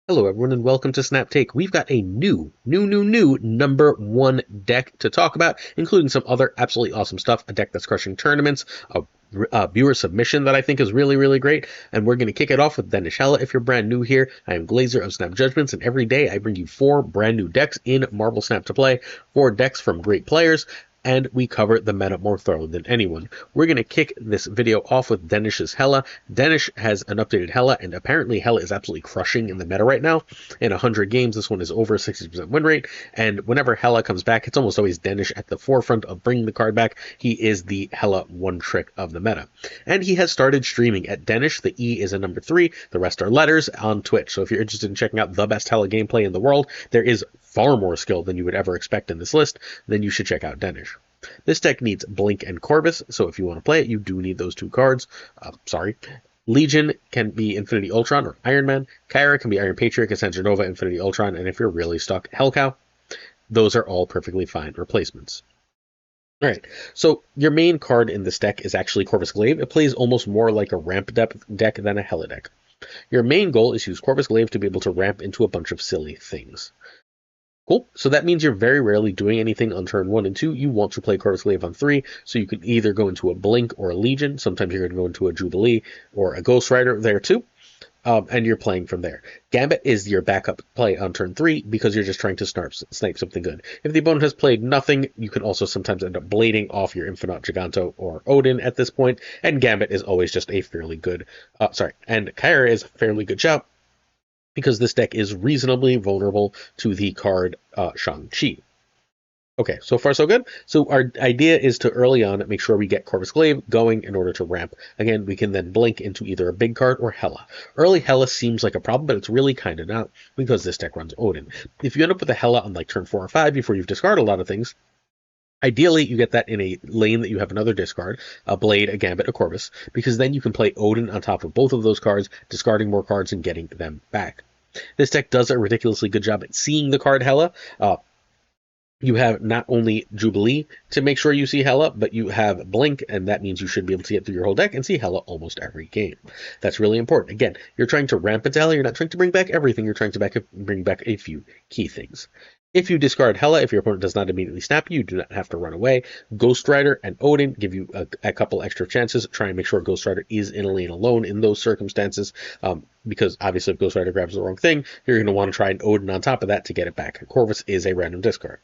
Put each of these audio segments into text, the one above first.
Hello everyone and welcome to Snap Take. We've got a new number one deck to talk about, including some other absolutely awesome stuff, a deck that's crushing tournaments, a viewer submission that I think is really great, and we're going to kick it off with Danish. Hela. If you're brand new here, I am Glazer of Snap Judgments, and every day I bring you 4 brand new decks in Marble Snap to play, 4 decks from great players, and we cover the meta more thoroughly than anyone. We're going to kick this video off with Danish's Hela. Danish has an updated Hela, and apparently Hela is absolutely crushing in the meta right now. In 100 games, this one is over 60% win rate, and whenever Hela comes back, it's almost always Danish at the forefront of bringing the card back. He is the Hela one trick of the meta. And he has started streaming at Danish. The E is a number 3, the rest are letters, on Twitch. So if you're interested in checking out the best Hela gameplay in the world, there is far more skill than you would ever expect in this list, then you should check out Danish. This deck needs Blink and Corvus, so if you want to play it, you do need those 2 cards. Legion can be Infinity Ultron or Iron Man. Kyra can be Iron Patriot, Cassandra Nova, Infinity Ultron, and if you're really stuck, Hellcow. Those are all perfectly fine replacements. Alright, so your main card in this deck is actually Corvus Glaive. It plays almost more like a ramp deck than a Hela deck. Your main goal is to use Corvus Glaive to be able to ramp into a bunch of silly things. Cool. So that means you're very rarely doing anything on turn 1 and 2. You want to play Corvus Glaive on 3, so you can either go into a Blink or a Legion. Sometimes you're going to go into a Jubilee or a Ghost Rider there too, and you're playing from there. Gambit is your backup play on turn 3 because you're just trying to snipe something good. If the opponent has played nothing, you can also sometimes end up blading off your Infinite Giganto or Odin at this point, and Gambit is always just a fairly good, and Kyra is a fairly good shout, because this deck is reasonably vulnerable to the card Shang-Chi. Okay, so far so good. So our idea is to early on make sure we get Corvus Glaive going in order to ramp. Again, we can then blink into either a big card or Hela. Early Hela seems like a problem, but it's really kind of not, because this deck runs Odin. If you end up with a Hela on like turn 4 or 5 before you've discarded a lot of things, ideally, you get that in a lane that you have another discard, a Blade, a Gambit, a Corvus, because then you can play Odin on top of both of those cards, discarding more cards and getting them back. This deck does a ridiculously good job at seeing the card Hela. You have not only Jubilee to make sure you see Hela, but you have Blink, and that means you should be able to get through your whole deck and see Hela almost every game. That's really important. Again, you're trying to ramp into Hela, you're not trying to bring back everything, you're trying to bring back a few key things. If you discard Hela, if your opponent does not immediately snap you do not have to run away. Ghost Rider and Odin give you a couple extra chances. Try and make sure Ghost Rider is in a lane alone in those circumstances, because obviously if Ghost Rider grabs the wrong thing, you're going to want to try an Odin on top of that to get it back. Corvus is a random discard.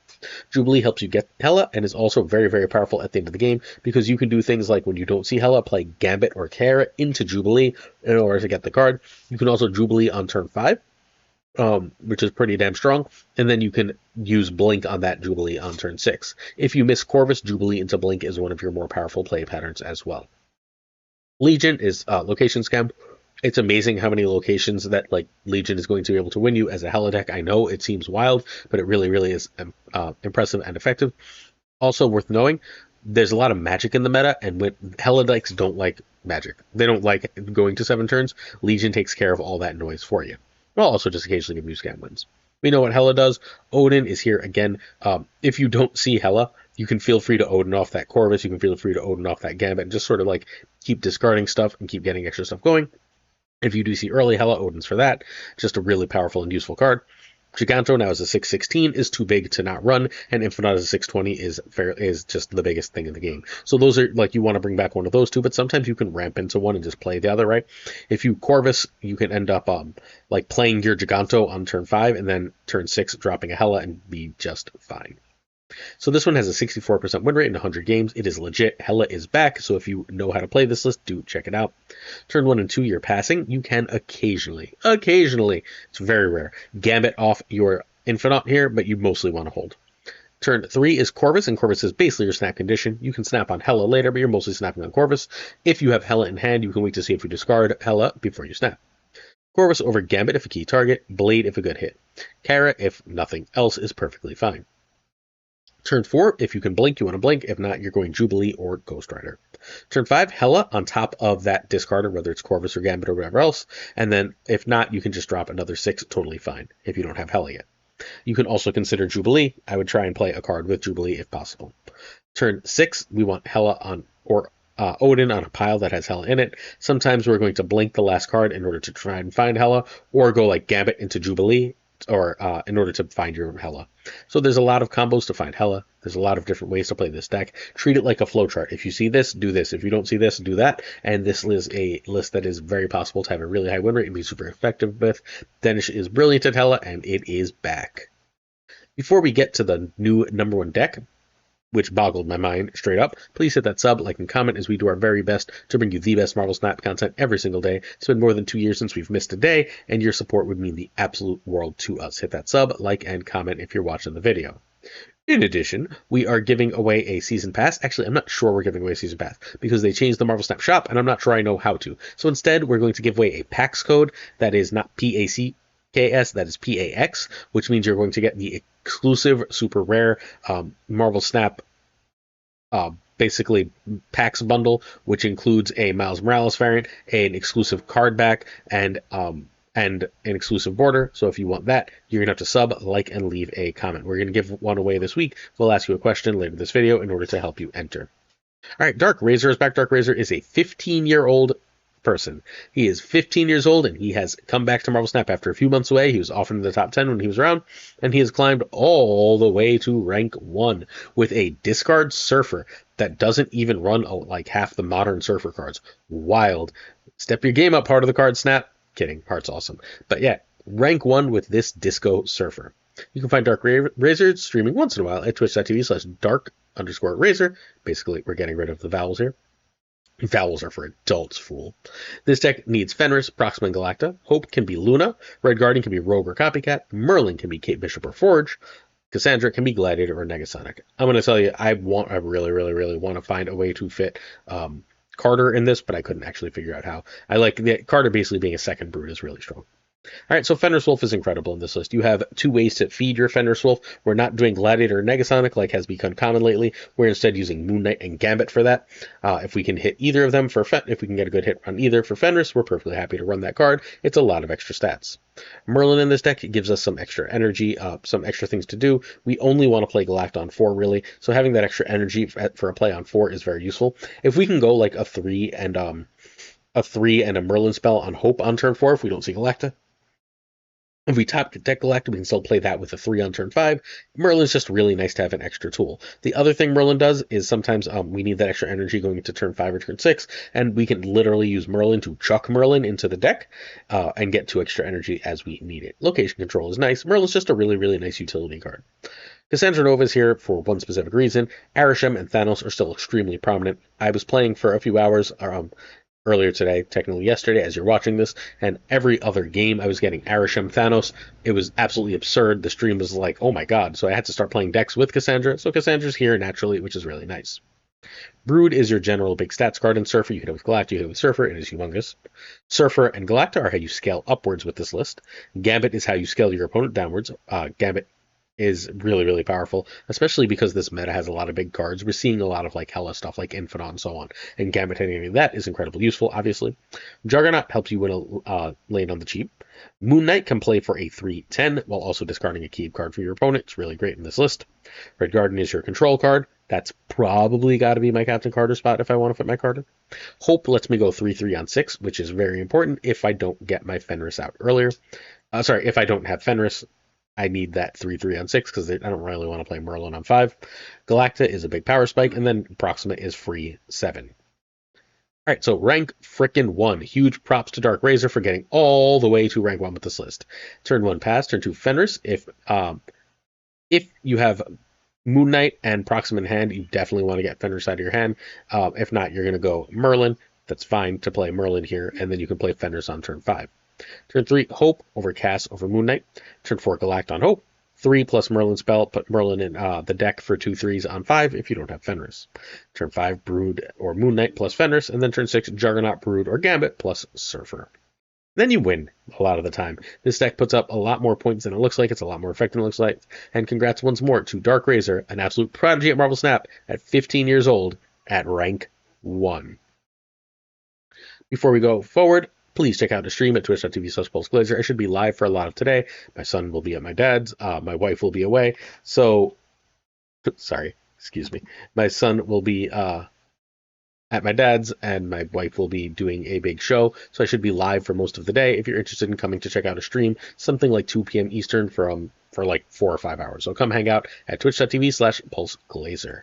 Jubilee helps you get Hela and is also very powerful at the end of the game, because you can do things like when you don't see Hela, play Gambit or Kyra into Jubilee in order to get the card. You can also Jubilee on turn 5. Which is pretty damn strong, and then you can use Blink on that Jubilee on turn 6. If you miss Corvus, Jubilee into Blink is one of your more powerful play patterns as well. Legion is location scam. It's amazing how many locations that Legion is going to be able to win you as a Hela deck. I know it seems wild, but it really is impressive and effective. Also worth knowing, there's a lot of magic in the meta, and when Hela decks don't like magic, they don't like going to 7 turns. Legion takes care of all that noise for you. Well, also just occasionally give you scam wins. We know what Hela does. Odin is here again. If you don't see Hela, you can feel free to Odin off that Corvus. You can feel free to Odin off that Gambit, and just sort of keep discarding stuff and keep getting extra stuff going. If you do see early Hela, Odin's for that. Just a really powerful and useful card. Giganto now is a 616, is too big to not run, and Infinite as a 620 is just the biggest thing in the game. So those are you want to bring back one of those two, but sometimes you can ramp into one and just play the other, right? If you Corvus, you can end up playing your Giganto on turn 5 and then turn 6 dropping a Hela and be just fine. So this one has a 64% win rate in 100 games. It is legit. Hela is back, so if you know how to play this list, do check it out. Turn 1 and 2, you're passing. You can occasionally, it's very rare, Gambit off your Infinite here, but you mostly want to hold. Turn 3 is Corvus, and Corvus is basically your snap condition. You can snap on Hela later, but you're mostly snapping on Corvus. If you have Hela in hand, you can wait to see if you discard Hela before you snap. Corvus over Gambit if a key target, Blade if a good hit. Kyra if nothing else is perfectly fine. Turn 4, if you can blink, you want to blink. If not, you're going Jubilee or Ghost Rider. Turn 5, Hela on top of that discarder, whether it's Corvus or Gambit or whatever else. And then, if not, you can just drop another 6, totally fine, if you don't have Hela yet. You can also consider Jubilee. I would try and play a card with Jubilee if possible. Turn 6, we want Hela on, or Odin on a pile that has Hela in it. Sometimes we're going to blink the last card in order to try and find Hela, or go like Gambit into Jubilee, or in order to find your Hela. So there's a lot of combos to find Hela. There's a lot of different ways to play this deck. Treat it like a flowchart. If you see this, do this. If you don't see this, do that. And this is a list that is very possible to have a really high win rate and be super effective with. Danish is brilliant at Hela, and it is back. Before we get to the new #1 deck, which boggled my mind straight up, please hit that sub, like, and comment as we do our very best to bring you the best Marvel Snap content every single day. It's been more than 2 years since we've missed a day, and your support would mean the absolute world to us. Hit that sub, like, and comment if you're watching the video. In addition, we are giving away a season pass. Actually, I'm not sure we're giving away a season pass because they changed the Marvel Snap shop, and I'm not sure I know how to. So instead, we're going to give away a PAX code that is not PACKS, that is PAX, which means you're going to get the exclusive, super rare Marvel Snap basically PAX bundle, which includes a Miles Morales variant, an exclusive card back, and an exclusive border. So if you want that, you're gonna have to sub, like, and leave a comment. We're gonna give one away this week. We'll ask you a question later in this video in order to help you enter. All right, Dark Razer is back. Dark Razer is a 15-year-old person. He is 15 years old, and he has come back to Marvel Snap after a few months away. He was often in the top 10 when he was around, and he has climbed all the way to rank 1 with a discard Surfer that doesn't even run like half the modern Surfer cards. Wild. Step your game up, Heart of the Card Snap. Kidding, Heart's awesome. But yeah, rank 1 with this Disco Surfer. You can find Dark Razer streaming once in a while at twitch.tv/dark_Razer. Basically, we're getting rid of the vowels here. Vowels are for adults, fool. This deck needs Fenris, Proxima, and Galacta. Hope can be Luna. Red Guardian can be Rogue or Copycat. Merlin can be Kate Bishop or Forge. Cassandra can be Gladiator or Negasonic. I'm going to tell you, I really want to find a way to fit Carter in this, but I couldn't actually figure out how. I like the Carter basically being a second Brood is really strong. All right, so Fenris Wolf is incredible in this list. You have 2 ways to feed your Fenris Wolf. We're not doing Gladiator or Negasonic like has become common lately. We're instead using Moon Knight and Gambit for that. If we can hit either of them if we can get a good hit on either for Fenris, we're perfectly happy to run that card. It's a lot of extra stats. Merlin in this deck gives us some extra energy, some extra things to do. We only want to play Galacta on 4, really, so having that extra energy for a play on 4 is very useful. If we can go like a 3 and a Merlin spell on Hope on turn 4 if we don't see Galacta, if we top deck Galacta, we can still play that with a 3 on turn 5. Merlin's just really nice to have an extra tool. The other thing Merlin does is sometimes we need that extra energy going into turn 5 or turn 6, and we can literally use Merlin to chuck Merlin into the deck and get 2 extra energy as we need it. Location control is nice. Merlin's just a really nice utility card. Cassandra Nova is here for one specific reason. Arishem and Thanos are still extremely prominent. I was playing for a few hours earlier today, technically yesterday, as you're watching this, and every other game I was getting Arishem Thanos. It was absolutely absurd. The stream was like, oh my god, so I had to start playing decks with Cassandra, so Cassandra's here naturally, which is really nice. Brood is your general big stats card in Surfer. You hit it with Galacta, you hit it with Surfer, it is humongous. Surfer and Galacta are how you scale upwards with this list. Gambit is how you scale your opponent downwards. Gambit is really powerful, especially because this meta has a lot of big cards. We're seeing a lot of like Hela stuff like Infinite and so on, and Gambit hitting any of that is incredibly useful, obviously. Juggernaut helps you win a lane on the cheap. Moon Knight can play for a 3/10 while also discarding a key card for your opponent. It's really great in this list. Red Guardian is your control card. That's probably got to be my Captain Carter spot if I want to fit my card in. Hope lets me go 3/3 on 6, which is very important if I don't get my Fenris out earlier. If I don't have Fenris, I need that 3/3 on 6 because I don't really want to play Merlin on 5. Galacta is a big power spike, and then Proxima is free 7. All right, so rank frickin' 1. Huge props to Dark Razer for getting all the way to rank 1 with this list. Turn 1 pass, turn 2 Fenris. If you have Moon Knight and Proxima in hand, you definitely want to get Fenris out of your hand. If not, you're going to go Merlin. That's fine to play Merlin here, and then you can play Fenris on turn 5. Turn 3, Hope over Cass over Moon Knight. Turn 4, Galacta on Hope. 3 plus Merlin spell, put Merlin in the deck for 2 3s on 5 if you don't have Fenris. Turn 5, Brood or Moon Knight plus Fenris, and then turn 6, Juggernaut, Brood, or Gambit plus Surfer. Then you win a lot of the time. This deck puts up a lot more points than it looks like. It's a lot more effective than it looks like. And congrats once more to Dark Razer, an absolute prodigy at Marvel Snap at 15 years old at rank 1. Before we go forward, please check out the stream at twitch.tv/post-OTA. I should be live for a lot of today. My son will be at my dad's. My wife will be away. So, sorry, excuse me. My son will be at my dad's, and my wife will be doing a big show, so I should be live for most of the day. If you're interested in coming to check out a stream, something like 2 p.m. Eastern for like 4 or 5 hours. So come hang out at twitch.tv/pulseglazer.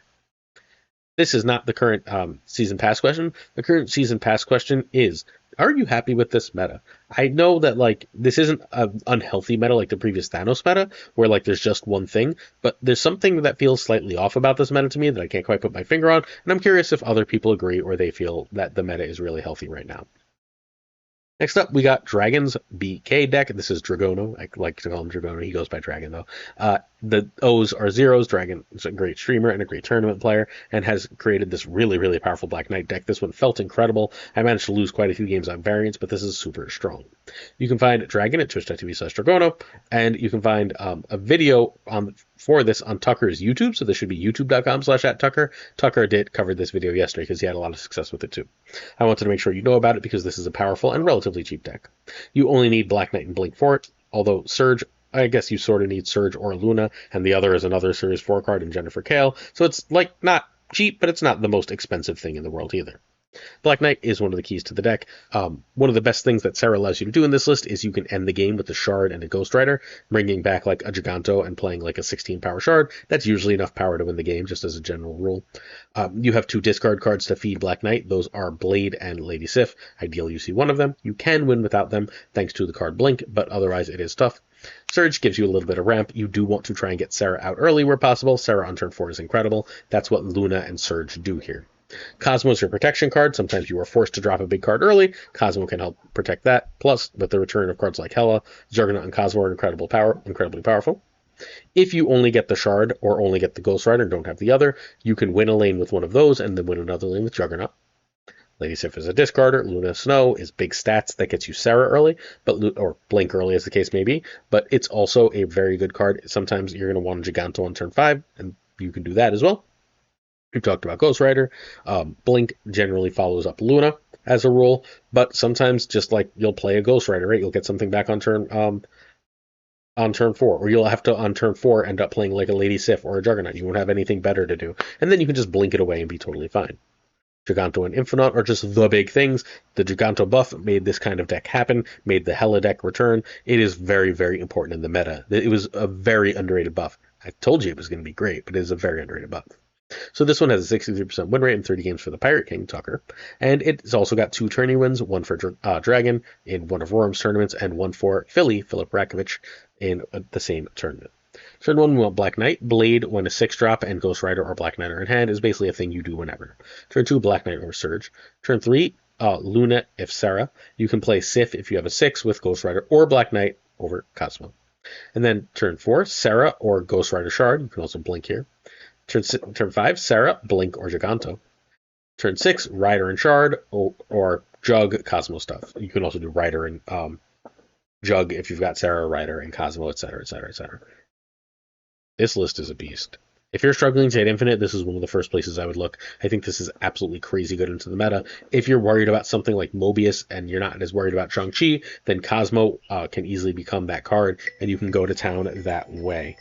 This is not the current season pass question. The current season pass question is, are you happy with this meta? I know that like this isn't an unhealthy meta like the previous Thanos meta, where like there's just one thing, but there's something that feels slightly off about this meta to me that I can't quite put my finger on, and I'm curious if other people agree or they feel that the meta is really healthy right now. Next up, we got Dragon's BK deck. This is Dragono. I like to call him Dragono. He goes by Dragon, though. The O's are zeros. Dragon is a great streamer and a great tournament player and has created this really, really powerful Black Knight deck. This one felt incredible. I managed to lose quite a few games on variants, but this is super strong. You can find Dragon at twitch.tv/Dragono, and you can find a video for this on Tucker's YouTube, so this should be youtube.com/@Tucker. Tucker did cover this video yesterday because he had a lot of success with it too. I wanted to make sure you know about it because this is a powerful and relatively cheap deck. You only need Black Knight and Blink for it, although Surge, I guess you sort of need Surge or Luna, and the other is another Series 4 card in Jennifer Kale, so it's like not cheap, but it's not the most expensive thing in the world either. Black Knight is one of the keys to the deck. One of the best things that Sarah allows you to do in this list is you can end the game with a Shard and a Ghost Rider, bringing back like a Giganto and playing like a 16 power Shard. That's usually enough power to win the game, just as a general rule. You have 2 discard cards to feed Black Knight. Those are Blade and Lady Sif. Ideally, you see one of them. You can win without them, thanks to the card Blink, but otherwise it is tough. Surge gives you a little bit of ramp. You do want to try and get Sarah out early where possible. Sarah on turn 4 is incredible. That's what Luna and Surge do here. Cosmo is your protection card. Sometimes you are forced to drop a big card early. Cosmo can help protect that. Plus, with the return of cards like Hela, Juggernaut and Cosmo are incredibly powerful. If you only get the Shard or only get the Ghost Rider and don't have the other, you can win a lane with one of those and then win another lane with Juggernaut. Lady Sif is a discarder. Luna Snow is big stats that gets you Sarah early, or Blink early as the case may be, but it's also a very good card. Sometimes you're going to want a Giganto on turn 5, and you can do that as well. We've talked about Ghost Rider. Blink generally follows up Luna as a rule, but sometimes just like you'll play a Ghost Rider, right? You'll get something back on turn 4, or you'll have to on turn 4 end up playing like a Lady Sif or a Juggernaut. You won't have anything better to do, and then you can just blink it away and be totally fine. Giganto and Infinite are just the big things. The Giganto buff made this kind of deck happen, made the Hela deck return. It is very, very important in the meta. It was a very underrated buff. I told you it was going to be great, but it is a very underrated buff. So this one has a 63% win rate in 30 games for the Pirate King, Tucker. And it's also got 2 tourney wins, one for Dragon in one of Worm's tournaments, and one for Philip Rakovich, in the same tournament. Turn 1, we want Black Knight. Blade, when a 6-drop and Ghost Rider or Black Knight are in hand, is basically a thing you do whenever. Turn 2, Black Knight or Surge. Turn 3, Luna if Sarah. You can play Sif if you have a 6 with Ghost Rider or Black Knight over Cosmo. And then turn 4, Sarah or Ghost Rider Shard. You can also blink here. Turn 5, Sarah, Blink or Giganto. Turn 6, Rider and Shard or Jug, Cosmo stuff. You can also do Rider and Jug if you've got Sarah, Rider, and Cosmo, etc., etc., etc. This list is a beast. If you're struggling to hit Infinite, this is one of the first places I would look. I think this is absolutely crazy good into the meta. If you're worried about something like Mobius and you're not as worried about Shang-Chi, then Cosmo can easily become that card, and you can go to town that way.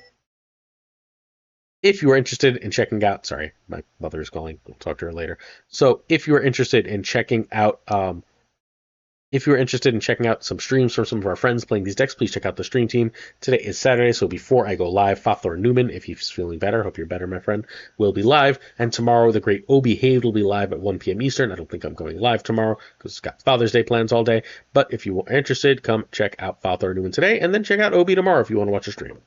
If you are interested in checking out, sorry, my mother is calling. I'll talk to her later. So if you are interested in checking out some streams from some of our friends playing these decks, please check out the stream team. Today is Saturday, so before I go live, Fafler Newman, if he's feeling better, hope you're better, my friend, will be live. And tomorrow, the great Obi Haved will be live at 1 p.m. Eastern. I don't think I'm going live tomorrow because it's got Father's Day plans all day. But if you are interested, come check out Fafler Newman today, and then check out Obi tomorrow if you want to watch a stream.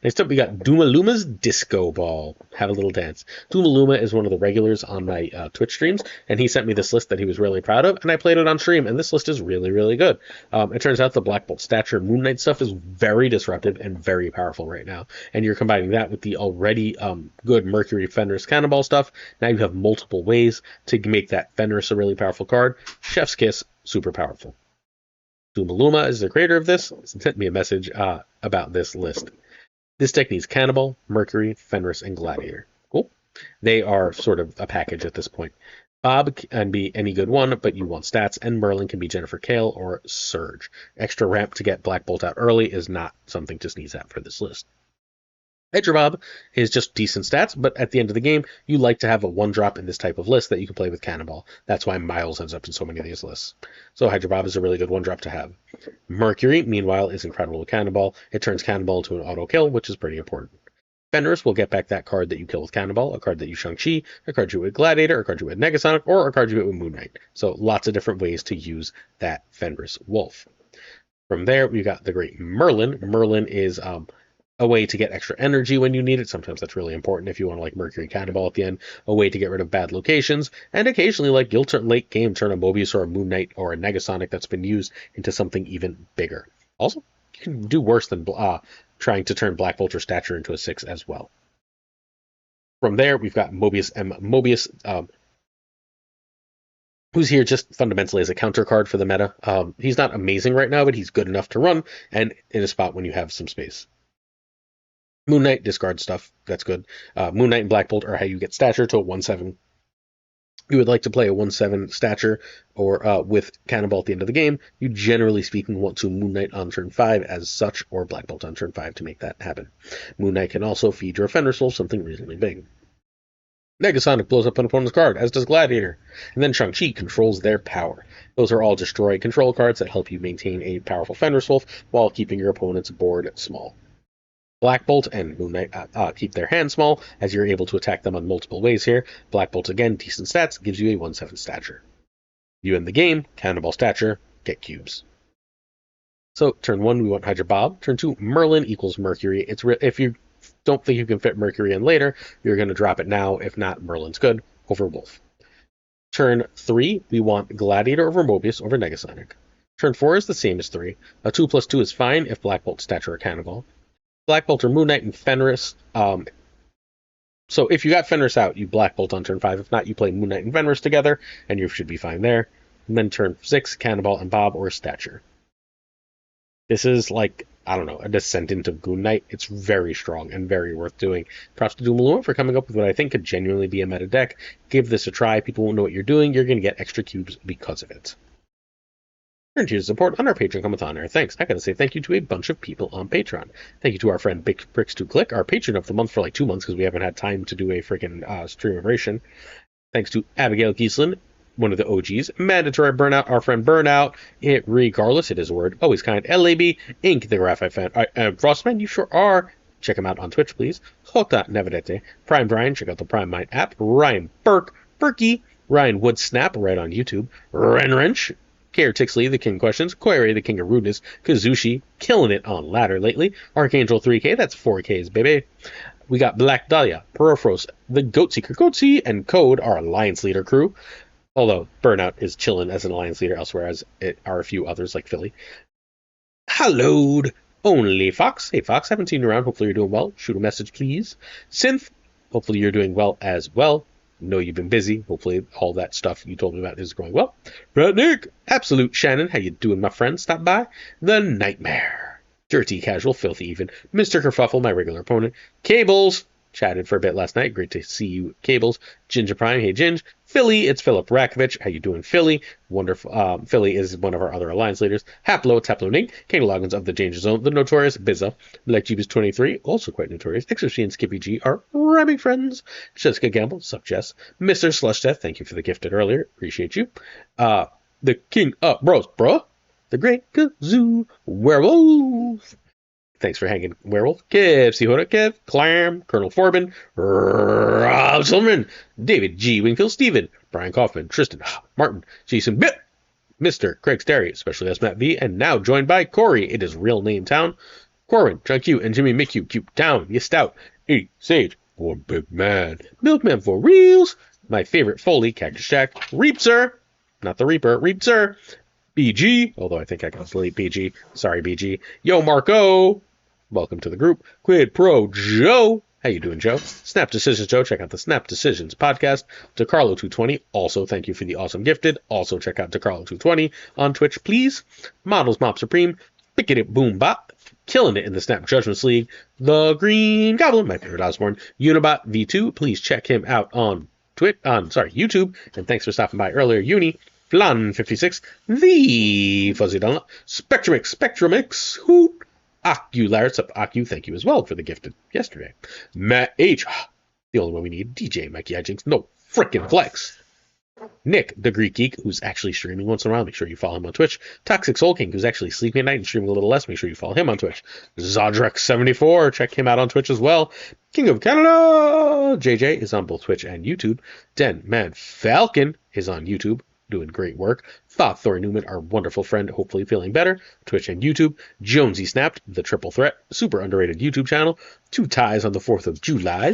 Next up, we got DoomaLuma's Disco Ball. Have a little dance. DoomaLuma is one of the regulars on my Twitch streams, and he sent me this list that he was really proud of, and I played it on stream, and this list is really, really good. It turns out the Black Bolt Stature Moon Knight stuff is very disruptive and very powerful right now, and you're combining that with the already good Mercury Fenris Cannonball stuff. Now you have multiple ways to make that Fenris a really powerful card. Chef's Kiss, super powerful. DoomaLuma is the creator of this, sent me a message about this list. This deck needs Cannibal, Mercury, Fenris, and Gladiator. Cool. They are sort of a package at this point. Bob can be any good one, but you want stats, and Merlin can be Jennifer Kale or Surge. Extra ramp to get Black Bolt out early is not something to sneeze at for this list. Edgerbob is just decent stats, but at the end of the game, you like to have a 1-drop in this type of list that you can play with Cannonball. That's why Miles ends up in so many of these lists. So Hydrobob is a really good 1-drop to have. Mercury, meanwhile, is incredible with Cannonball. It turns Cannonball into an auto kill, which is pretty important. Fenris will get back that card that you kill with Cannonball, a card that you Shang-Chi, a card you hit with Gladiator, a card you hit with Negasonic, or a card you hit with Moon Knight. So lots of different ways to use that Fenris Wolf. From there, we got the great Merlin. Merlin is a way to get extra energy when you need it. Sometimes that's really important if you want to like Mercury Cannonball at the end, a way to get rid of bad locations, and occasionally like you'll turn late game turn a Mobius or a Moon Knight or a Negasonic that's been used into something even bigger. Also, you can do worse than trying to turn Black Vulture Stature into a 6 as well. From there, we've got Mobius M. Mobius, who's here just fundamentally as a counter card for the meta. He's not amazing right now, but he's good enough to run and in a spot when you have some space. Moon Knight, discard stuff. That's good. Moon Knight and Black Bolt are how you get stature to a 1/7. You would like to play a 1/7 stature or with Cannonball at the end of the game. You generally speaking want to Moon Knight on turn 5 as such, or Black Bolt on turn 5 to make that happen. Moon Knight can also feed your Fenris Wolf something reasonably big. Negasonic blows up an opponent's card, as does Gladiator, and then Shang-Chi controls their power. Those are all destroy control cards that help you maintain a powerful Fenris Wolf while keeping your opponent's board small. Black Bolt and Moon Knight keep their hand small, as you're able to attack them on multiple ways here. Black Bolt, again, decent stats, gives you a 1/7 stature. You end the game, Cannonball stature, get cubes. So, turn 1, we want Hydra Bob. Turn 2, Merlin equals Mercury. If you don't think you can fit Mercury in later, you're going to drop it now. If not, Merlin's good over Wolf. Turn 3, we want Gladiator over Mobius over Negasonic. Turn 4 is the same as 3. A 2/2 is fine if Black Bolt, Stature, or Cannonball. Black Bolt or Moon Knight and Fenris. So if you got Fenris out, you Black Bolt on turn 5. If not, you play Moon Knight and Fenris together, and you should be fine there. And then turn 6, Cannonball and Bob or Stature. This is like, I don't know, a descendant of Goon Knight. It's very strong and very worth doing. Props to DoomaLuma for coming up with what I think could genuinely be a meta deck. Give this a try. People won't know what you're doing. You're going to get extra cubes because of it. Turn to support on our Patreon Comethon. Thanks. I gotta say thank you to a bunch of people on Patreon. Thank you to our friend Big Bricks to Click, our patron of the month for like 2 months because we haven't had time to do a freaking stream of ration. Thanks to Abigail Giesland, one of the OGs. Mandatory Burnout, our friend Burnout. Regardless, it is a word. Always kind. LAB, Inc., the Graphite fan. Frostman, you sure are. Check him out on Twitch, please. Jota Navarrete. Prime Brian, check out the Prime Mind app. Ryan Burke, Berkey. Ryan Woodsnap, right on YouTube. Ren Wrench. Care Tixley, the King of Questions, Query, the King of Rudeness, Kazushi, killing it on ladder lately, Archangel 3K, that's 4Ks, baby. We got Black Dahlia, Perofros, the Goat Seeker Goatsy, and Code, our Alliance Leader crew. Although Burnout is chilling as an Alliance Leader elsewhere, as it are a few others like Philly. Hallowed, Only Fox. Hey Fox, haven't seen you around. Hopefully you're doing well. Shoot a message, please. Synth, hopefully you're doing well as well. Know you've been busy. Hopefully all that stuff you told me about is going well. Brett Nick, Absolute Shannon, how you doing, my friend? Stop by. The Nightmare, Dirty Casual, Filthy Even, Mr. Kerfuffle, my regular opponent, Cables, chatted for a bit last night. Great to see you, Cables. Ginger Prime, hey Ginge. Philly, it's Philip Rakovich. How you doing, Philly? Wonderful. Philly is one of our other Alliance leaders. Haplo, Taplo Ning, King Loggins of the Danger Zone, the Notorious Bizza, Black Jeebus 23, also quite notorious. Exoshi and Skippy G are rhyming friends. Jessica Gamble, sup Jess. Mr. Slush Death, thank you for the gifted earlier. Appreciate you. The King of Bros, bruh. The Great Kazoo Werewolf. Thanks for hanging, Werewolf. Kev, Sehoda, Kev, Clam, Colonel Forbin, Rob Silverman, David G. Wingfield, Steven, Brian Kaufman, Tristan, Martin, Jason Bit, Mr. Craig Sterry, especially as Matt V, and now joined by Corey. It is Real Name Town. Corwin, John Q, and Jimmy McHugh, Cute Town, You Stout, E. Sage, One Big Man, Milkman for Reals, my favorite Foley, Cactus Jack, Reapser, not the Reaper, Reapser, BG, although I think I can delete BG. Sorry, BG. Yo, Marco. Welcome to the group. Quid Pro Joe. How you doing, Joe? Snap Decisions, Joe. Check out the Snap Decisions podcast. DeCarlo220. Also, thank you for the awesome gifted. Also, check out DeCarlo220 on Twitch, please. Models Mop Supreme. Picket It Boom Bot. Killing it in the Snap Judgments League. The Green Goblin, my favorite Osborne. Unibot V2. Please check him out on YouTube. And thanks for stopping by earlier, Uni. Flan56, the Fuzzy Dunlop, Spectrumix, Hoot, Oculars up Ocu, thank you as well for the gifted yesterday. Matt H, the only one we need. DJ Mikey Hijinks, no frickin' flex. Nick, the Greek Geek, who's actually streaming once in a while. Make sure you follow him on Twitch. Toxic Soul King, who's actually sleeping at night and streaming a little less. Make sure you follow him on Twitch. Zodrex74, check him out on Twitch as well. King of Canada, JJ is on both Twitch and YouTube. Den Man Falcon is on YouTube, doing great work. Thought Thor Newman, our wonderful friend, hopefully feeling better. Twitch and YouTube. Jonesy Snapped, the Triple Threat, super underrated YouTube channel. Two ties on the 4th of July.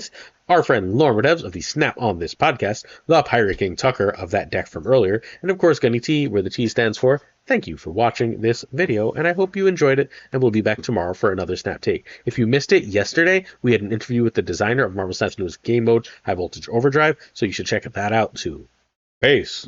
Our friend Lauren Devs of the Snap on This podcast, the Pirate King Tucker of that deck from earlier, and of course Gunny T, where the T stands for. Thank you for watching this video, and I hope you enjoyed it, and we'll be back tomorrow for another Snap Take. If you missed it yesterday, we had an interview with the designer of Marvel Snap's newest game mode, High Voltage Overdrive, so you should check that out too. Peace.